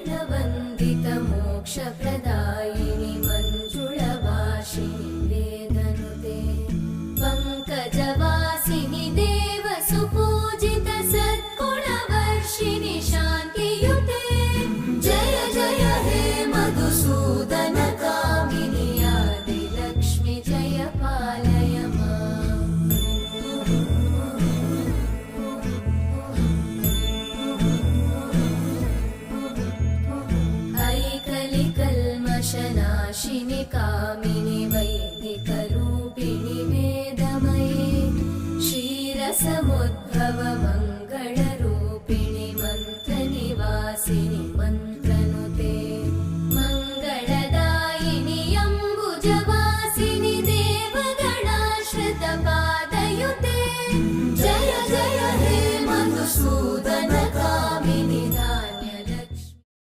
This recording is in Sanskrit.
चरणवन्दितमोक्षप्रदायिनि मञ्जुळवासिनि वेदनुते पङ्कजवासिनि देवसुपूजित सद्गुणवर्षिणि शान्तियुते जय जय हे मधुसूदन कामिनि आदिलक्ष्मि जय पालय माम्। ऐकलिकल्मषनाशिनि कामिनि वैदिकरूपिणि